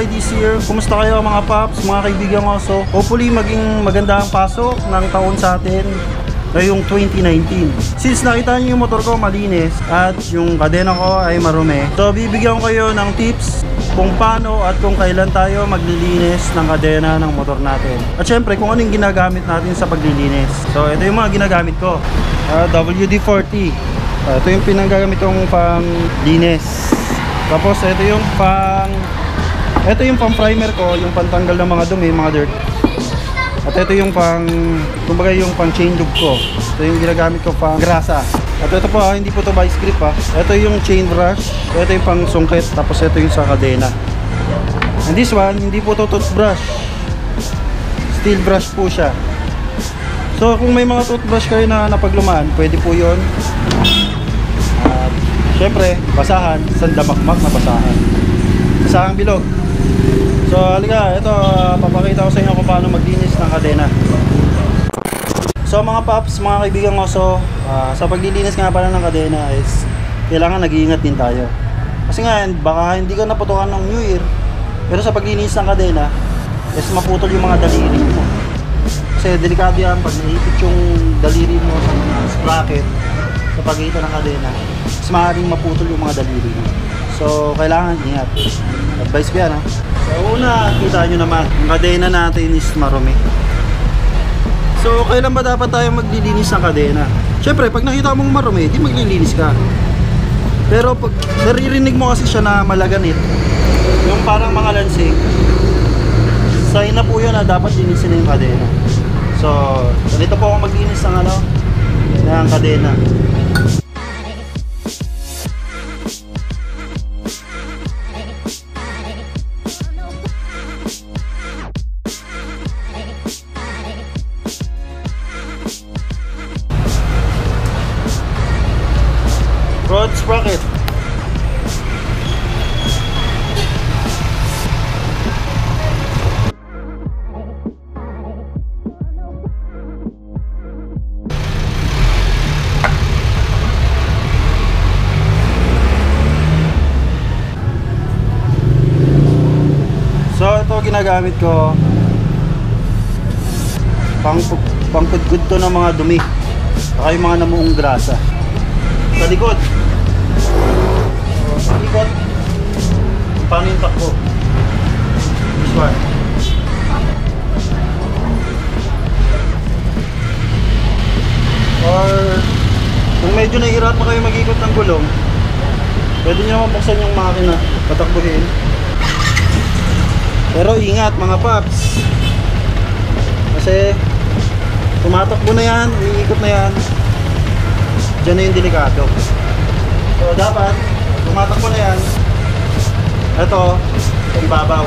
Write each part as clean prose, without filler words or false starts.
July this year. Kumusta kayo mga paps, mga kaibigan ko? So hopefully maging maganda ang pasok ng taon sa atin ngayong 2019. Since nakita niyo yung motor ko malinis at yung kadena ko ay marumi, so bibigyan ko kayo ng tips kung paano at kung kailan tayo maglilinis ng kadena ng motor natin. At syempre kung anong ginagamit natin sa paglilinis. So ito yung mga ginagamit ko. WD-40. Ito yung pinanggagamit kong pang linis. Tapos ito yung pang primer ko, yung pantanggal ng mga dumi, mga dirt. At ito yung kumbaga yung pang chain lube ko. Ito yung ginagamit ko pang grasa. At ito po, hindi po ito vice grip ha. Ito yung chain brush. Ito yung pang sungkit. Tapos ito yung sa kadena. And this one, hindi po ito toothbrush. Steel brush po siya. So kung may mga toothbrush kayo na napaglumaan, pwede po yun. Syempre, basahan. Sandamakmak na basahan. Basahang bilog. So halika, ito papakita ko sa inyo kung paano maglinis ng kadena. So mga paps, mga kaibigan ko, so sa paglilinis nga pala ng kadena is kailangan nag-iingat din tayo. Kasi nga baka hindi ka naputukan ng New Year, pero sa paglilinis ng kadena is maputol yung mga daliri mo. Kasi delikado yan pag naipit yung daliri mo sa mga sprocket sa pagitan ng kadena, is maaaring maputol yung mga daliri mo. So kailangan ingat. Advice ko yan ha. So una, kita nyo naman, ang kadena natin is marumi. So kailan ba dapat tayo maglilinis ng kadena? Siyempre pag nakita mong marumi, di maglilinis ka. Pero pag naririnig mo kasi siya na malaganit, yung parang mga lansing, sign na po yun na dapat linisin na yung kadena. So ganito po ako maglinis ng kadena. Rod sprocket. So ito ginagamit ko pangpudgud to ng mga dumi saka yung mga namuong grasa sa likod. Sa likod, paano yung takbo? This one. Or kung medyo nahihirap na kayo mag-ikot ng gulong, pwede nyo naman buksan yung makina, patakbuhin. Pero ingat mga paps, kasi tumatakbo na yan, iikot na yan, dyan na yung delikado. So dapat tumatakbo na yan, ito ibabaw.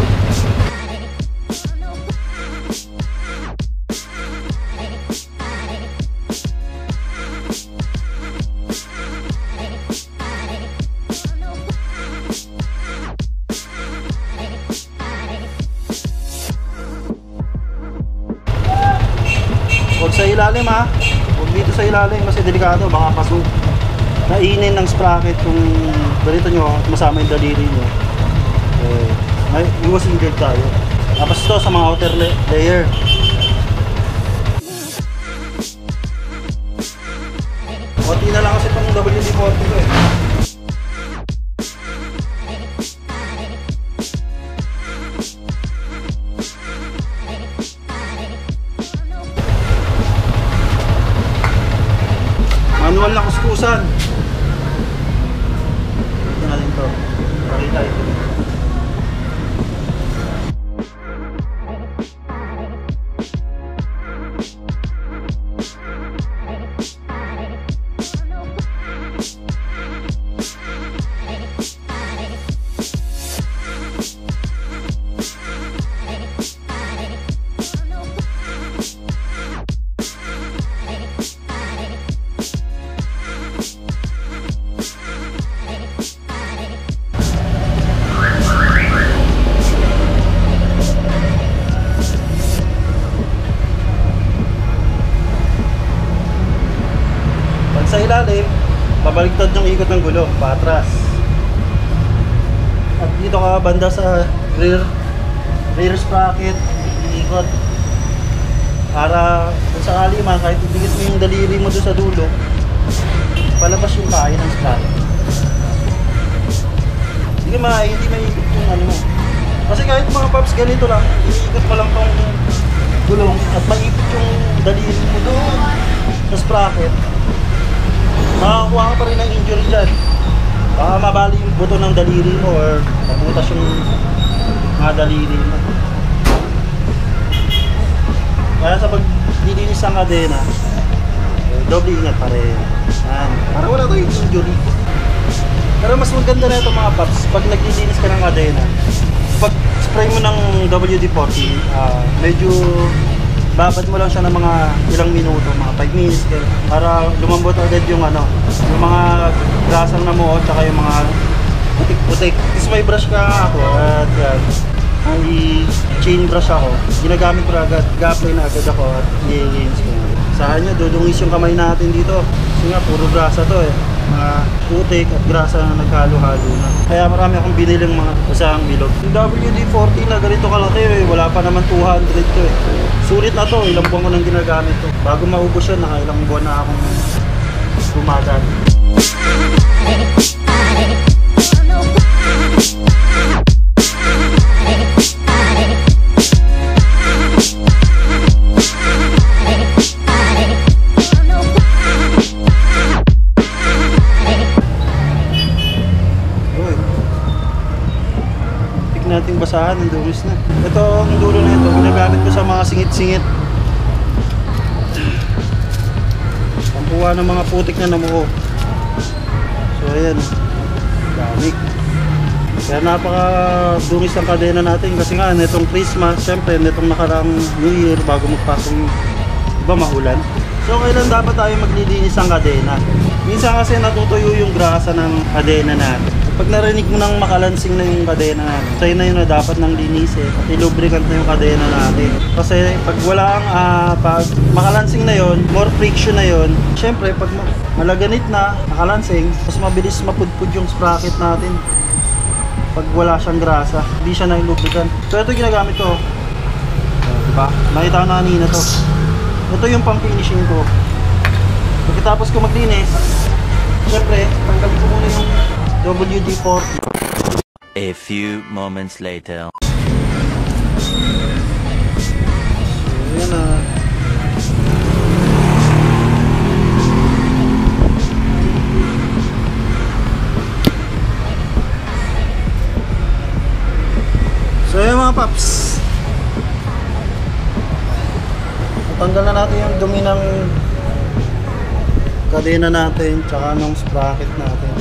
Huwag sa ilalim ha. Huwag dito sa ilalim kasi delikado. Baka paso. Nainin ng sprocket kung ganito nyo masama yung daliri nyo. Iwas injured tayo. Tapos ito sa mga outer layer. Konti na lang kasi itong WD-40 ko eh. Manual na kuskusan. Ito natin ito. Pakita ito. Sa ilalim, pabaliktad yung ikot ng gulo, patras. At dito ka banda sa rear rear sprocket, iikot. Para kung sakali man, kahit ibigit mo yung daliri mo doon sa dulo, palabas yung kaya ng sprocket. Hindi maikot yung ano mo. Kasi kahit mga paps ganito lang, iniikot mo lang tong gulong at maikot yung daliri mo doon sa sprocket, makakuha ka pa rin ng injury dyan. Baka mabali yung buto ng daliri mo or mabutas yung mga daliri mo. Kaya sa paglilinis ng kadena, doble ingat pa rin. Yan. Para wala tayong injury. Pero mas maganda na ito mga paps, pag naglilinis ka ng kadena, pag spray mo ng WD-40, medyo babad mo lang siya ng mga ilang minuto, mga 5 minutes para lumambot agad yung ano, yung mga grasang namuot tsaka yung mga putik-putik. Tapos may brush ka ako at yan, may chain brush ako, ginagamit ko agad, ga-apply na agad ako at nililinis ko. Saan nyo, dudungis yung kamay natin dito kasi nga puro grasa to eh, mga putik at grasa na naghalo-halo na. Kaya marami akong biniling mga basahang bilog. Yung WD-40 na ganito kalaki eh, wala pa naman 200 to eh. Sulit na to, ilang buwan ko nang ginagamit to. Bago maubos yun, nakailang buwan na akong gumagamit. Nating basahan ng dungis na. Ito ang dulo na ito, ginagamit ko sa mga singit-singit. Pampuha ng mga putik na namuo. So ayan, gamit. Kaya napaka dungis ng kadena natin kasi nga netong Christmas, syempre netong nakaraang New Year bago magpasok yung iba mahulan. So kailan dapat tayo maglilinis ng kadena? Minsan kasi natutuyo yung grasa ng kadena natin. Pag narinig mo nang makalansing na yung kadena natin, sa'yo na yun na dapat nang linisin at ilubricant na yung kadena natin. Kasi pag walang, pag makalansing na yun, more friction na yun, syempre pag malaganit na, nakalansing, mas mabilis mapudpud yung sprocket natin. Pag wala siyang grasa, hindi siya na lubricant. So ito ginagamit ko. Diba? Nakita ko na kanina to. Ito yung pang finishing ko. Pagkatapos ko maglinis, syempre, tanggalin ko muna yung WD-40. A few moments later. Ayan na. So ayan mga paps, natanggal na natin yung dumi ng kadena natin tsaka ng sprocket natin.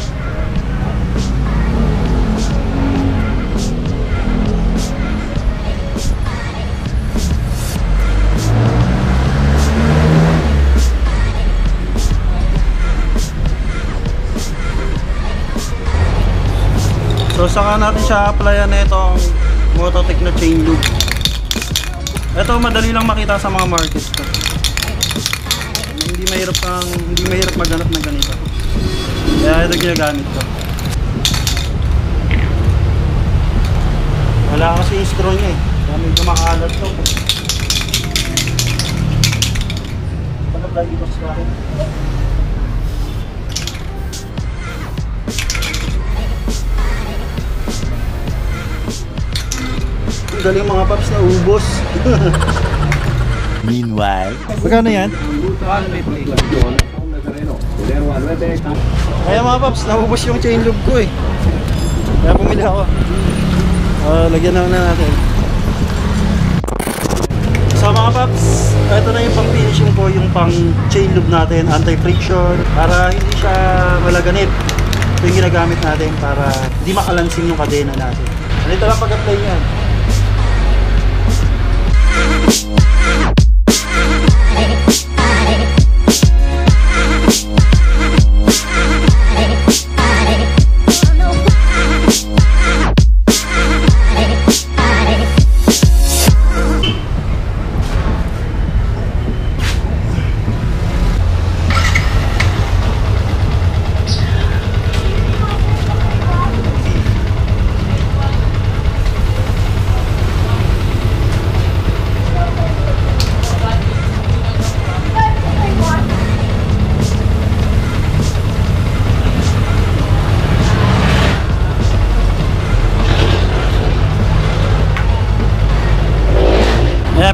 So saka natin siya applyan na itong Mototech na chain lube. Ito madali lang makita sa mga market ko. Hindi mahirap maghanap ng ganito. Kaya ito ginagamit ko. Wala kasi yung straw niya eh. Kaya medyo makalat to. Pag-apply dito sa akin. Galing mga paps na ubos. Meanwhile, Magkano yan? Kaya mga paps, naubos yung chain lube ko eh. Kaya pumili ako. Lagyan na natin. So mga paps, ito na yung pang finishing ko, yung pang chain lube natin, anti-friction, para hindi siya malaganit. Ito yung ginagamit natin para hindi makalansing yung kadena natin. Ganito lang pag-apply yan.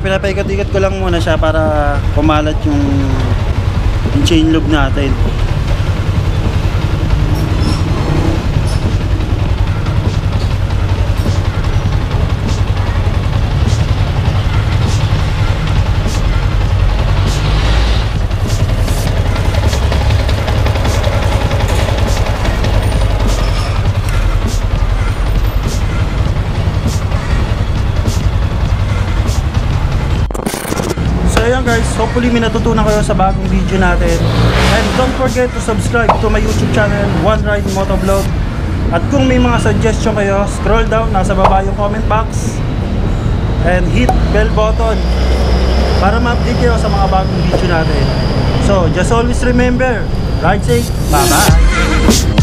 pinapaikat-ikat ko lang muna siya para kumalat yung chain loop natin. So ayan guys, hopefully may natutunan kayo sa bagong video natin. And don't forget to subscribe to my YouTube channel, One Ride Motovlog. At kung may mga suggestion kayo, scroll down, nasa baba yung comment box. And hit bell button para ma-update kayo sa mga bagong video natin. So just always remember, ride safe, bye bye!